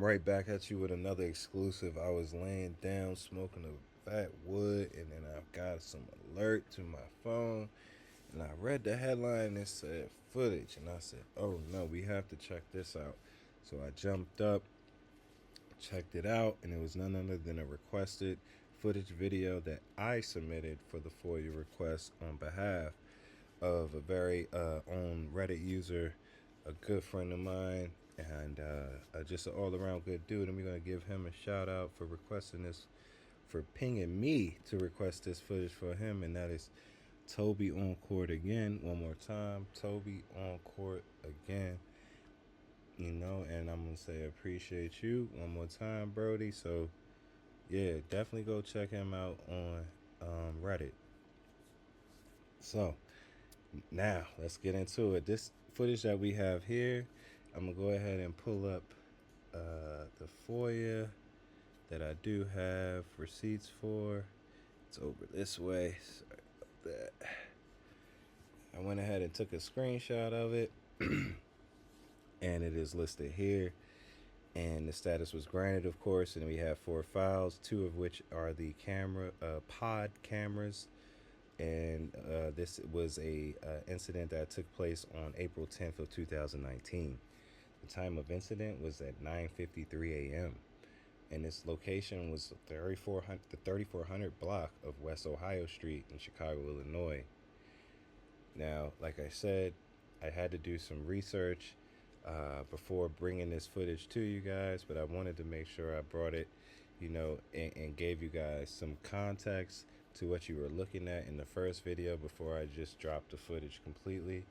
right back at you with another exclusive. I was laying down smoking a fat wood, and then I got some alert to my phone, and I read the headline and it said footage, and I said, "Oh no, we have to check this out." So I jumped up, checked it out, and it was none other than a requested footage video that I submitted for the Foia request on behalf of a very own Reddit user, a good friend of mine, and just an all around good dude. And we're going to give him a shout out for requesting this, for pinging me to request this footage for him, and that is Toby on court again. One more time, Toby on court again. And I'm going to say appreciate you one more time, Brody. So, yeah, definitely go check him out on Reddit. So, now, let's get into it. This footage that we have here, I'm going to go ahead and pull up the FOIA that I do have receipts for. It's over this way. Sorry about that. I went ahead and took a screenshot of it, and it is listed here. And the status was granted, of course, and we have 4 files, 2 of which are the pod cameras, and this was a incident that took place on April 10th of 2019. The time of incident was at 9:53 a.m. and this location was the 3400 block of West Ohio Street in Chicago, Illinois. Now, like I said, I had to do some research before bringing this footage to you guys, but I wanted to make sure I brought it, and gave you guys some context to what you were looking at in the first video before I just dropped the footage completely.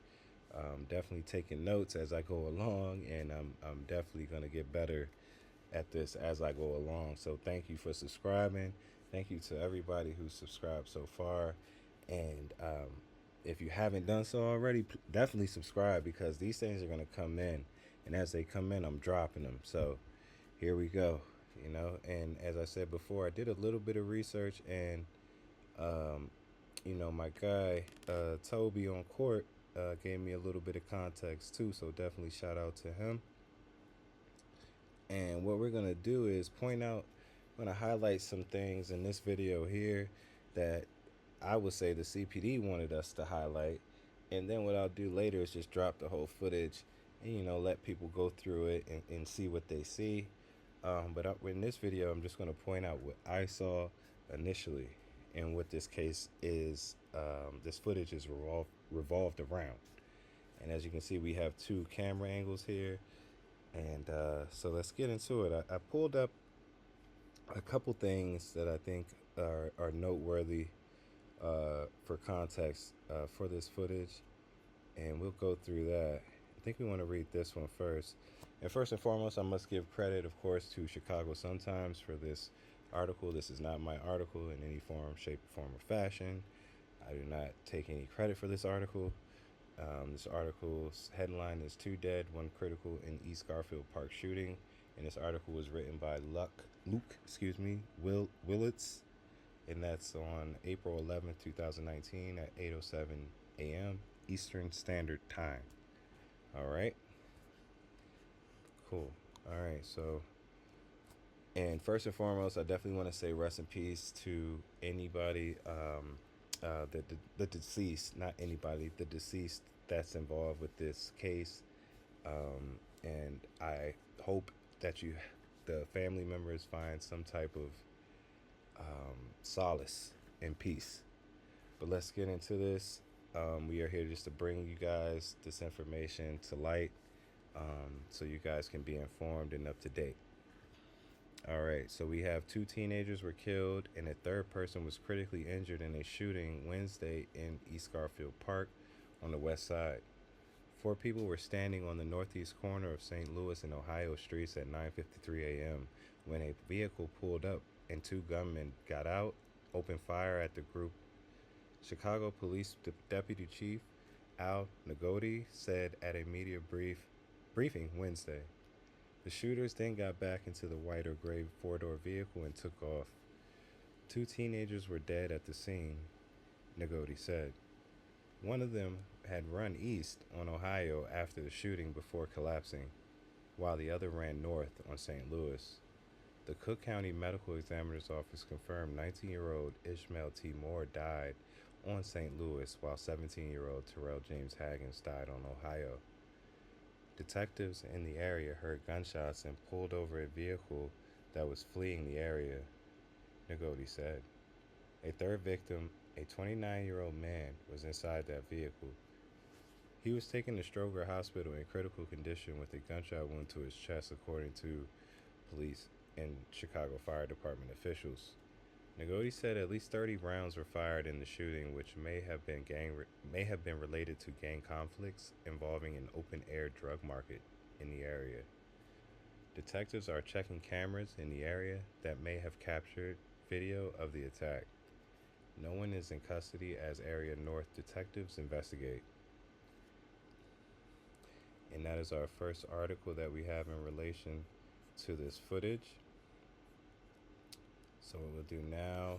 Definitely taking notes as I go along, and I'm definitely going to get better at this as I go along. So thank you for subscribing. Thank you to everybody who subscribed so far. And if you haven't done so already, definitely subscribe, because these things are going to come in. And as they come in, I'm dropping them. So here we go. And as I said before, I did a little bit of research, and my guy Toby on court gave me a little bit of context too, so definitely shout out to him. And what we're gonna do is I'm gonna highlight some things in this video here that I would say the CPD wanted us to highlight, and then what I'll do later is just drop the whole footage and let people go through it and see what they see. But in this video, I'm just going to point out what I saw initially and what this case is. This footage is revolved around. And as you can see, we have 2 camera angles here. And so let's get into it. I pulled up a couple things that I think are noteworthy for context for this footage. And we'll go through that. I think we want to read this one first. And first and foremost, I must give credit, of course, to Chicago Sun-Times for this article. This is not my article in any form, shape, form, or fashion. I do not take any credit for this article. This article's headline is 2 Dead, 1 Critical in East Garfield Park Shooting. And this article was written by Luke Willits. And that's on April 11th, 2019 at 8:07 a.m. Eastern Standard Time. All right. Cool. All right. So, and first and foremost, I definitely want to say rest in peace to anybody, the deceased, not anybody, the deceased that's involved with this case. And I hope that the family members, find some type of solace and peace. But let's get into this. We are here just to bring you guys this information to light, so you guys can be informed and up to date. All right, so we have 2 teenagers were killed, and a 3rd person was critically injured in a shooting Wednesday in East Garfield Park on the west side. 4 people were standing on the northeast corner of St. Louis and Ohio streets at 9:53 a.m. when a vehicle pulled up and 2 gunmen got out, opened fire at the group. Chicago Police Deputy Chief Al Nagoti said at a media briefing Wednesday. The shooters then got back into the white or gray 4-door vehicle and took off. 2 teenagers were dead at the scene, Nagoti said. One of them had run east on Ohio after the shooting before collapsing. while the other ran north on St. Louis. The Cook County Medical Examiner's Office confirmed 19-year-old Ishmael T. Moore died on St. Louis, while 17-year-old Terrell James Haggins died on Ohio. Detectives in the area heard gunshots and pulled over a vehicle that was fleeing the area, Nagoti said. A third victim, a 29-year-old man, was inside that vehicle. He was taken to Stroger Hospital in critical condition with a gunshot wound to his chest, according to police and Chicago Fire Department officials. Nagoti said at least 30 rounds were fired in the shooting, which may have been related to gang conflicts involving an open-air drug market in the area. Detectives are checking cameras in the area that may have captured video of the attack. No one is in custody as Area North detectives investigate. And that is our first article that we have in relation to this footage. So what we'll do now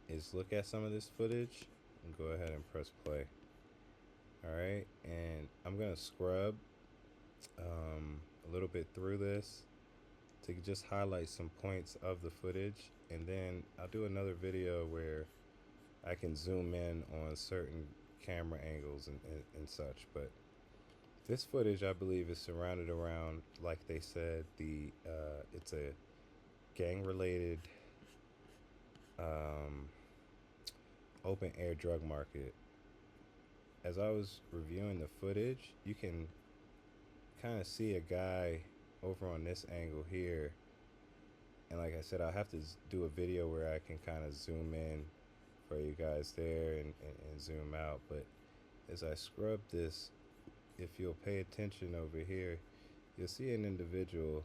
is look at some of this footage and go ahead and press play. Alright, and I'm going to scrub a little bit through this to just highlight some points of the footage, and then I'll do another video where I can zoom in on certain camera angles and such. But this footage, I believe, is surrounded around, like they said, it's a gang-related open air drug market. As I was reviewing the footage, you can kind of see a guy over on this angle here, and like I said, I'll have to do a video where I can kind of zoom in for you guys there and zoom out. But as I scrub this, if you'll pay attention over here, you'll see an individual,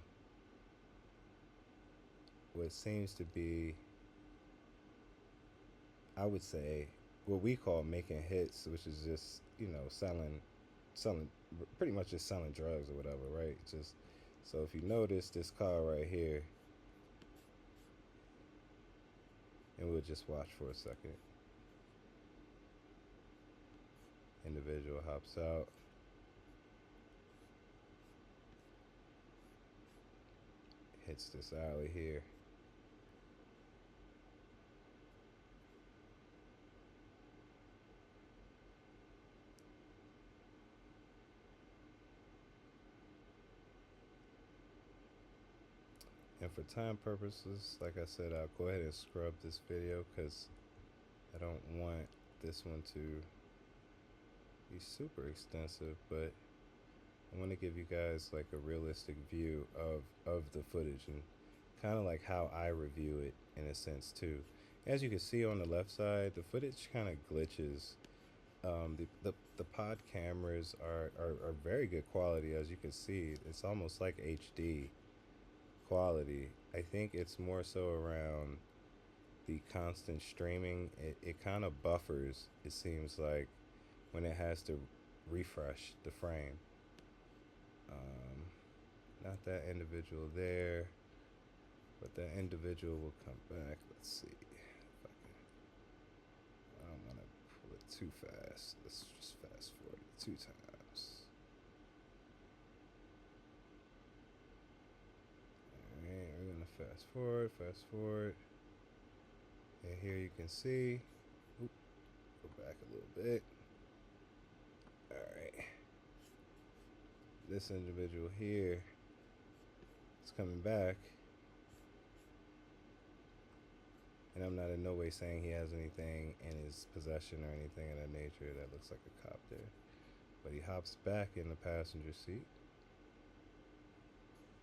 what seems to be, I would say, what we call making hits, which is just, selling, pretty much just selling drugs or whatever, right? Just, so if you notice this car right here, and we'll just watch for a second. Individual hops out. Hits this alley here. And for time purposes, like I said, I'll go ahead and scrub this video because I don't want this one to be super extensive, but I want to give you guys like a realistic view of the footage and kind of like how I review it in a sense too. As you can see on the left side, the footage kind of glitches. The pod cameras are very good quality, as you can see. It's almost like HD quality. I think it's more so around the constant streaming. It kind of buffers, it seems like, when it has to refresh the frame. Not that individual there, but that individual will come back. Let's see if I don't want to pull it too fast. Let's just fast forward it 2 times. Alright, we're gonna fast forward. And here you can see, go back a little bit. Alright. This individual here is coming back. And I'm not in no way saying he has anything in his possession or anything of that nature. That looks like a cop there. But he hops back in the passenger seat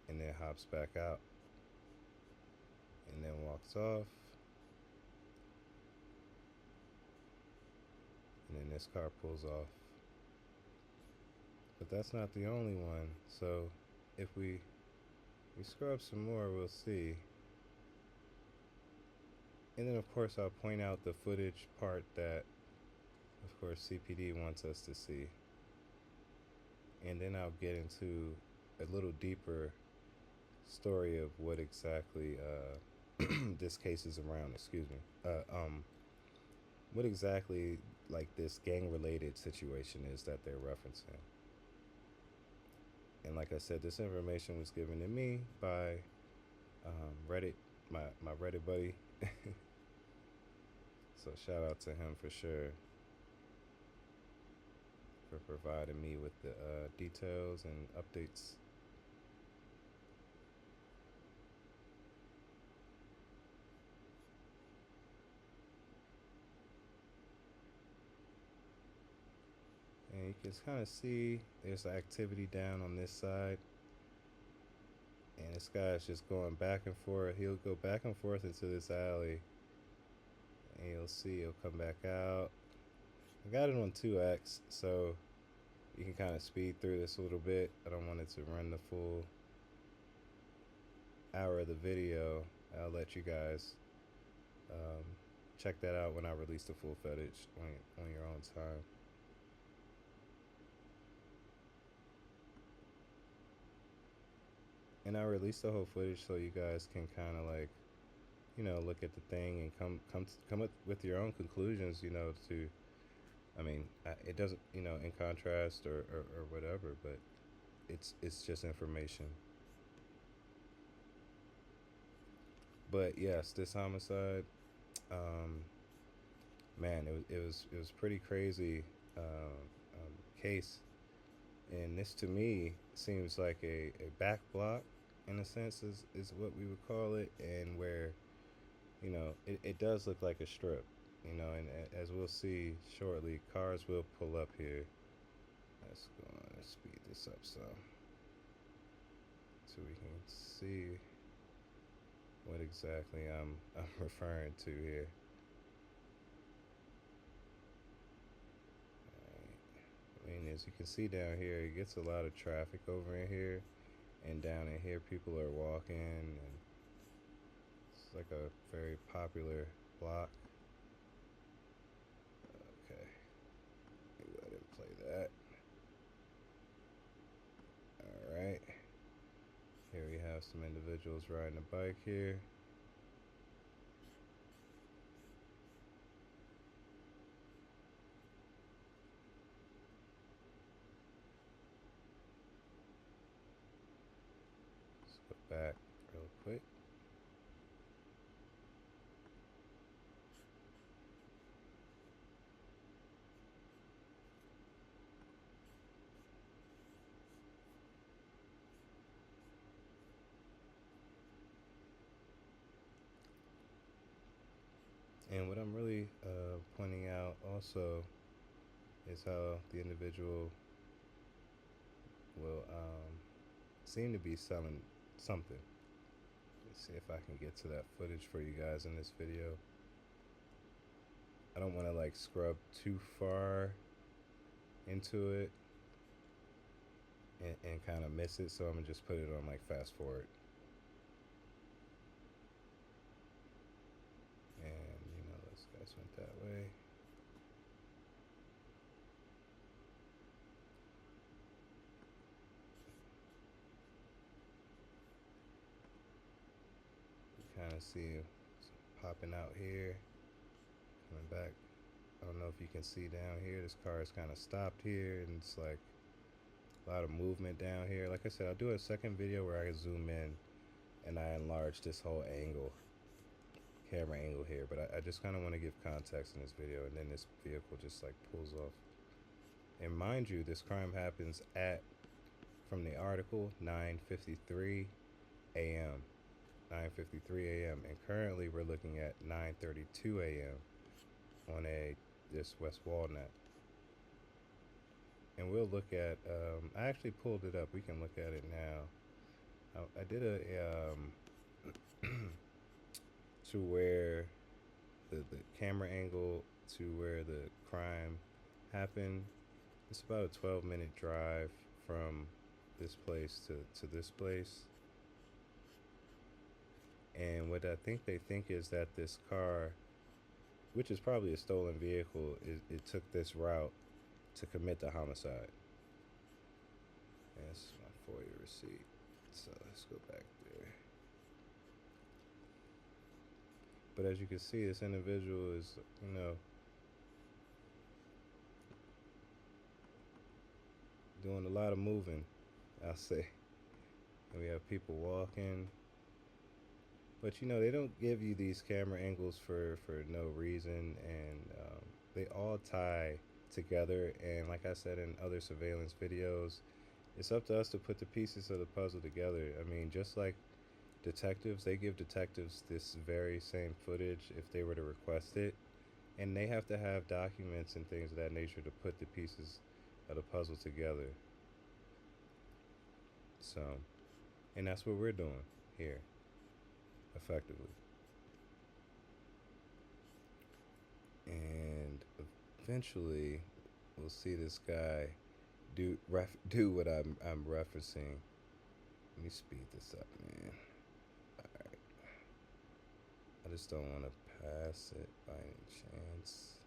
and then hops back out and then walks off. And then this car pulls off. But that's not the only one. So if we scrub some more, we'll see. And then of course I'll point out the footage part that of course CPD wants us to see. And then I'll get into a little deeper story of what exactly this case is around, what exactly like this gang related situation is that they're referencing. And like I said, this information was given to me by Reddit, my Reddit buddy. So shout out to him for sure for providing me with the details and updates. And you can kind of see there's activity down on this side. And this guy's just going back and forth. He'll go back and forth into this alley. And you'll see he'll come back out. I got it on 2x, so you can kind of speed through this a little bit. I don't want it to run the full hour of the video. I'll let you guys um, check that out when I release the full footage on your own time. And I released the whole footage so you guys can kind of like, look at the thing and come up with your own conclusions. To, I mean, it doesn't, in contrast or whatever, but it's just information. But yes, this homicide, man, it was pretty crazy case, and this to me seems like a back block in a sense is what we would call it, and where it does look like a strip, and as we'll see shortly, cars will pull up here. Let's go on and speed this up some so we can see what exactly I'm referring to here. I mean, as you can see down here, it gets a lot of traffic over in here, and down in here people are walking, and it's like a very popular block. Okay, let him play that. All right, here we have some individuals riding a bike here. Let's go back real quick. And what I'm really pointing out also is how the individual will seem to be selling something. Let's see if I can get to that footage for you guys in this video. I don't want to like scrub too far into it and kind of miss it, so I'm gonna just put it on like fast forward. And those guys went that way. You kind of see popping out here, coming back. I don't know if you can see down here, this car is kind of stopped here, and it's like a lot of movement down here. Like I said, I'll do a second video where I can zoom in and I enlarge this whole camera angle here, but I just kind of want to give context in this video, and then this vehicle just like pulls off. And mind you, this crime happens at, from the article, 9:53 a.m. 9:53 a.m. and currently we're looking at 9:32 a.m. on this West Walnut. And we'll look at, I actually pulled it up, we can look at it now. I did to where the camera angle to where the crime happened. It's about a 12-minute drive from this place to this place. And what I think they think is that this car, which is probably a stolen vehicle, it took this route to commit the homicide. That's my Foia receipt. So let's go back there. But as you can see, this individual is, doing a lot of moving. I'll say. And we have people walking. But you know, they don't give you these camera angles for no reason, and they all tie together. And like I said in other surveillance videos, it's up to us to put the pieces of the puzzle together. I mean, just like detectives, they give detectives this very same footage if they were to request it, and they have to have documents and things of that nature to put the pieces of the puzzle together. So, and that's what we're doing here, effectively. And eventually, we'll see this guy do what I'm referencing. Let me speed this up, man. All right, I just don't want to pass it by any chance.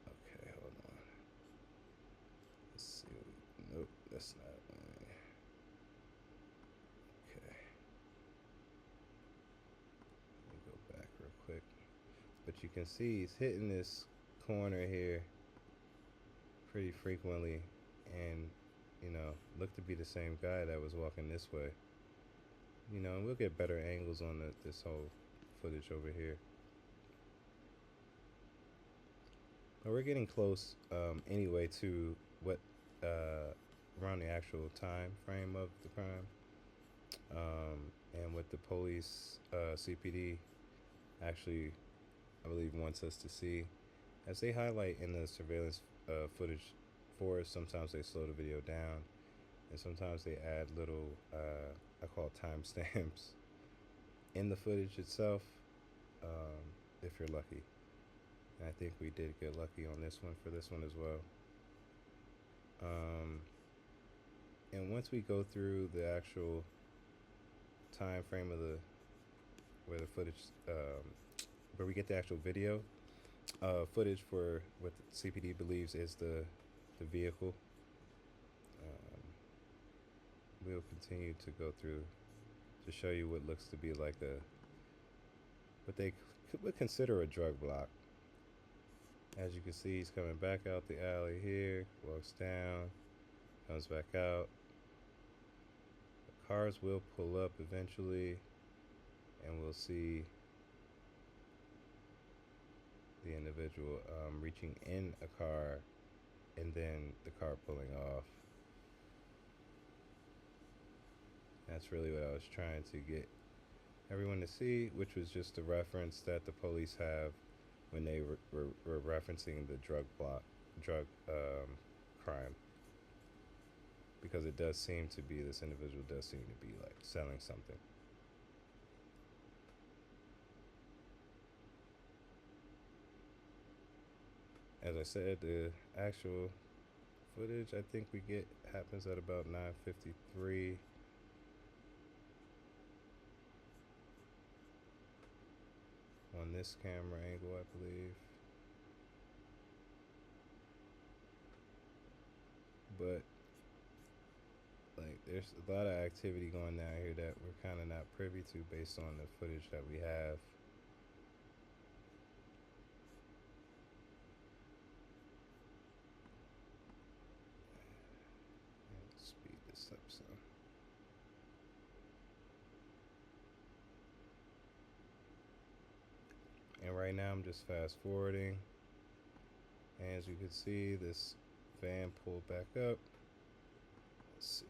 Okay, hold on. Let's see. Nope, that's not it. Okay, let me go back real quick. But you can see he's hitting this corner here pretty frequently, and you know, looked to be the same guy that was walking this way. You know, and we'll get better angles on this whole footage over here. But we're getting close anyway to what around the actual time frame of the crime, and what the police CPD actually, I believe, wants us to see. As they highlight in the surveillance footage for us, sometimes they slow the video down, and sometimes they add little, I call it timestamps, in the footage itself, if you're lucky. And I think we did get lucky on this one for this one as well. And once we go through the actual time frame of the where the footage, where we get the actual video footage for what the CPD believes is the vehicle, um, we'll continue to go through to show you what looks to be like what they would consider a drug block. As you can see, he's coming back out the alley here, walks down, comes back out. The cars will pull up eventually, and we'll see the individual reaching in a car and then the car pulling off. That's really what I was trying to get everyone to see, which was just a reference that the police have when they were referencing the drug crime, because it does seem to be, this individual does seem to be like selling something. As I said, the actual footage I think we get happens at about 9:53. On this camera angle, I believe. But like, there's a lot of activity going down here that we're kind of not privy to based on the footage that we have. Let's speed this up some. And right now I'm just fast forwarding. And as you can see, this van pulled back up. Let's see.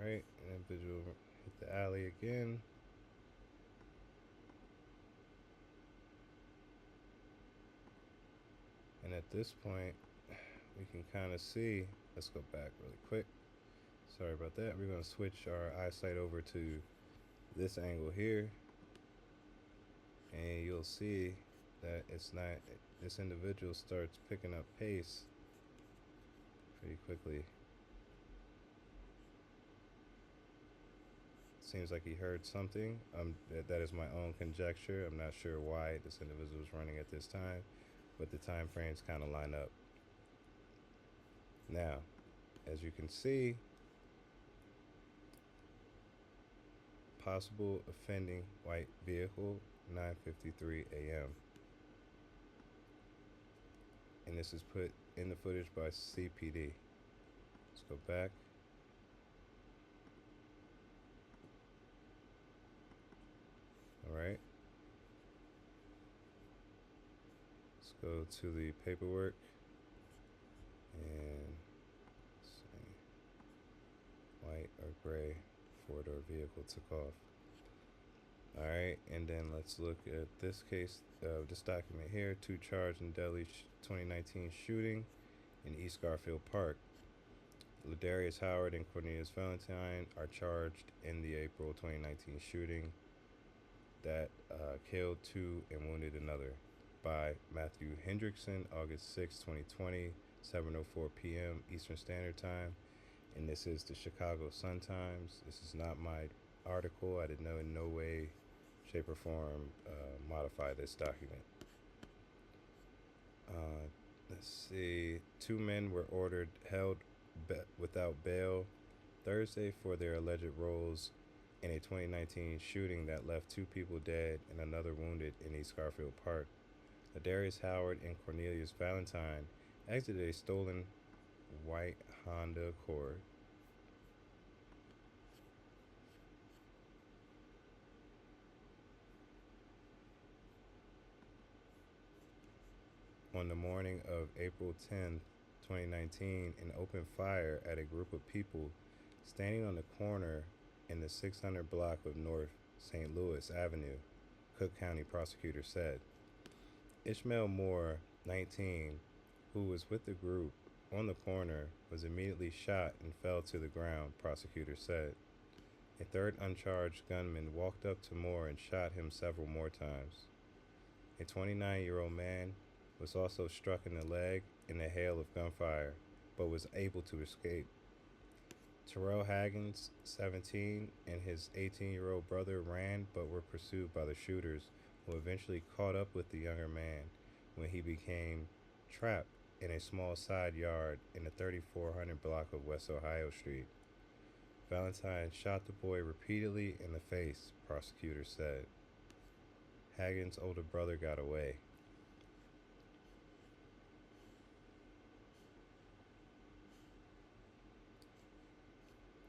Alright, individual hit the alley again. And at this point, we can kind of see, let's go back really quick. Sorry about that. We're going to switch our eyesight over to this angle here. And you'll see that it's not, this individual starts picking up pace pretty quickly. Seems like he heard something. That is my own conjecture. I'm not sure why this individual is running at this time, but the time frames kind of line up. Now, as you can see, possible offending white vehicle, 9:53 a.m. And this is put in the footage by CPD. Let's go back. All right. Let's go to the paperwork and see, white or gray four-door vehicle took off. All right, and then let's look at this case, this document here. 2 charged in deadly 2019 shooting in East Garfield Park. Ladarius Howard and Cornelius Valentine are charged in the April 2019 shooting that killed 2 and wounded another by Matthew Hendrickson, August 6, 2020, 7:04 p.m. Eastern Standard Time. And this is the Chicago Sun-Times. This is not my article. I did in no way, shape, or form modify this document. Let's see. 2 men were held without bail Thursday for their alleged roles in a 2019 shooting that left 2 people dead and another wounded in East Garfield Park. Ladarius Howard and Cornelius Valentine exited a stolen white Honda Accord on the morning of April 10, 2019, and opened fire at a group of people standing on the corner in the 600 block of North St. Louis Avenue, Cook County prosecutor said. Ishmael Moore, 19, who was with the group on the corner, was immediately shot and fell to the ground, prosecutor said. A third uncharged gunman walked up to Moore and shot him several more times. A 29-year-old man was also struck in the leg in a hail of gunfire, but was able to escape. Terrell Haggins, 17, and his 18-year-old brother ran but were pursued by the shooters, who eventually caught up with the younger man when he became trapped in a small side yard in the 3400 block of West Ohio Street. Valentine shot the boy repeatedly in the face, prosecutors said. Haggins' older brother got away.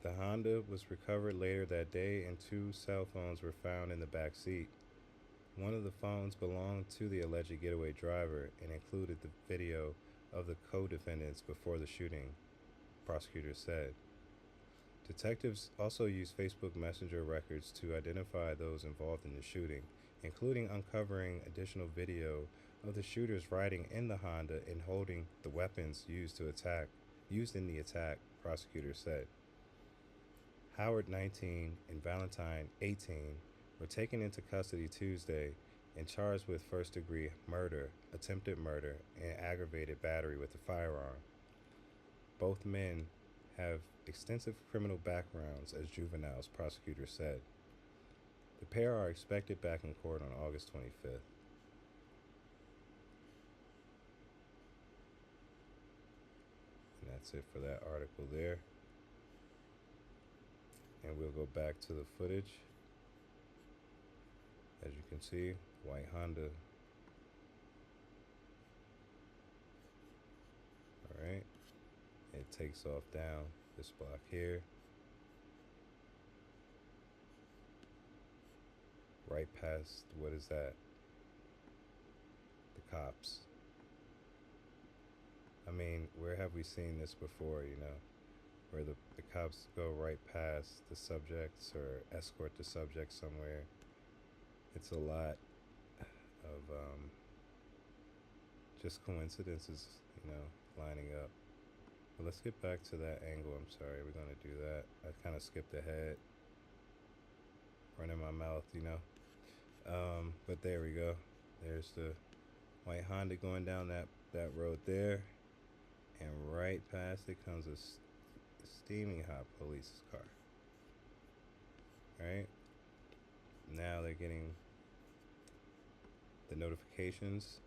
The Honda was recovered later that day and 2 cell phones were found in the back seat. One of the phones belonged to the alleged getaway driver and included the video of the co-defendants before the shooting, prosecutors said. Detectives also used Facebook Messenger records to identify those involved in the shooting, including uncovering additional video of the shooters riding in the Honda and holding the weapons used in the attack, prosecutors said. Howard, 19, and Valentine, 18, were taken into custody Tuesday and charged with first-degree murder, attempted murder, and aggravated battery with a firearm. Both men have extensive criminal backgrounds as juveniles, prosecutors said. The pair are expected back in court on August 25th. And that's it for that article there. And we'll go back to the footage. As you can see, white Honda. Alright. It takes off down this block here. Right past, what is that? The cops. I mean, where have we seen this before, where the cops go right past the subjects or escort the subject somewhere? It's a lot of just coincidences, lining up. But let's get back to that angle. I'm sorry, we're going to do that. I kind of skipped ahead. Running my mouth, But there we go. There's the white Honda going down that road there. And right past it comes a steaming hot police car. right? Now they're getting the notifications.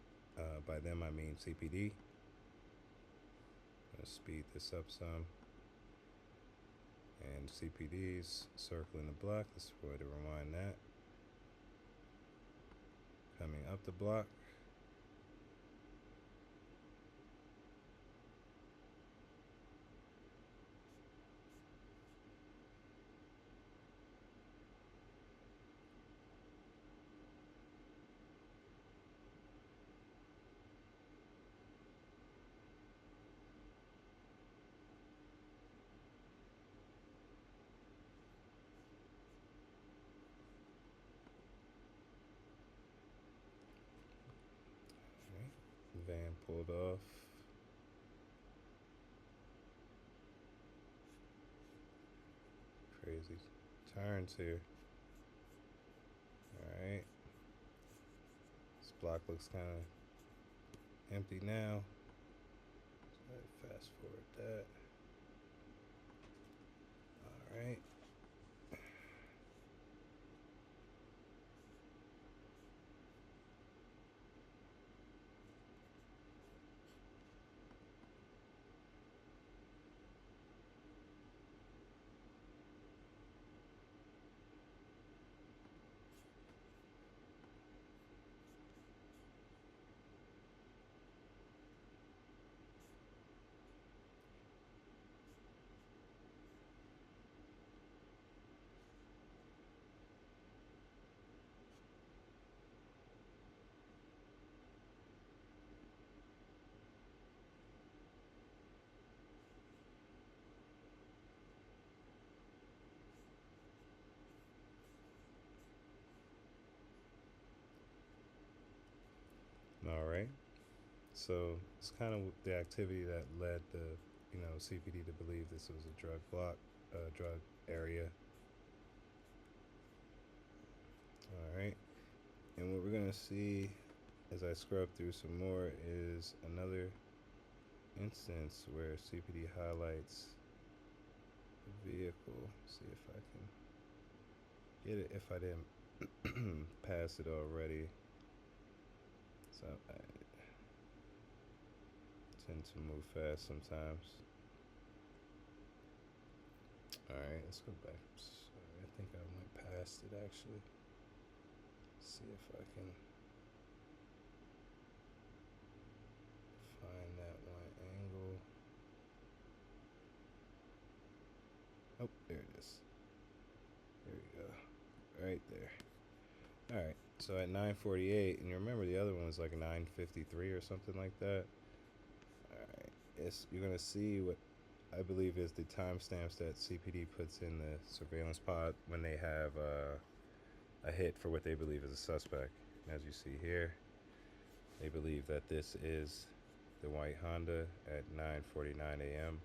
By them, I mean CPD. I'm going to speed this up some. And CPD's circling the block. Let's go ahead and rewind that. Coming up the block. Right. Van pulled off. Crazy turns here. Alright. This block looks kind of empty now. So fast forward that. Alright. Alright. So it's kind of the activity that led the CPD to believe this was a drug block, drug area. All right, and what we're gonna see as I scrub through some more is another instance where CPD highlights the vehicle. See if I can get it if I didn't pass it already. So I tend to move fast sometimes. Alright, let's go back. Sorry, I think I went past it actually. See if I can find that one angle. Oh, there it is. There we go. Right there. Alright, so at 9:48, and you remember the other one was like 9:53 or something like that. Alright, you're gonna see what I believe is the timestamps that CPD puts in the surveillance pod when they have a hit for what they believe is a suspect. As you see here, they believe that this is the white Honda at 9:49 a.m.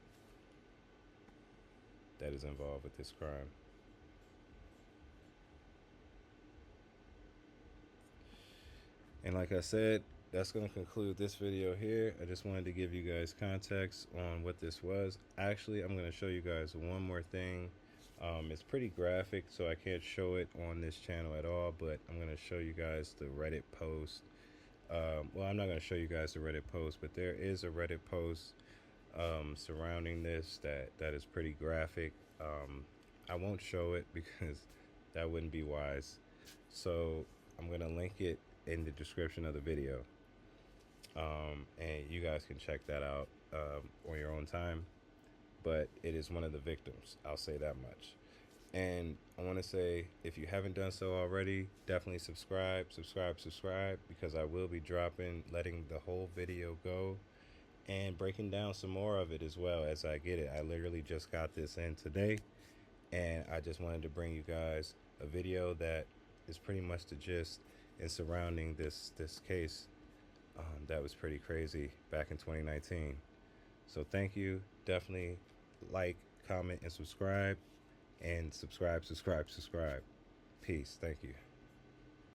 that is involved with this crime. And like I said, that's going to conclude this video here. I just wanted to give you guys context on what this was. Actually, I'm going to show you guys one more thing. It's pretty graphic, so I can't show it on this channel at all, but I'm going to show you guys the Reddit post. Well, I'm not going to show you guys the Reddit post, but there is a Reddit post surrounding this that is pretty graphic. I won't show it because that wouldn't be wise. So I'm going to link it in the description of the video. And you guys can check that out on your own time. But it is one of the victims, I'll say that much. And I want to say, if you haven't done so already, definitely subscribe, because I will be letting the whole video go and breaking down some more of it as well as I get it. I literally just got this in today, and I just wanted to bring you guys a video that is pretty much the gist and surrounding this case that was pretty crazy back in 2019. So thank you. Definitely like, comment, and subscribe. And subscribe. Peace. Thank you.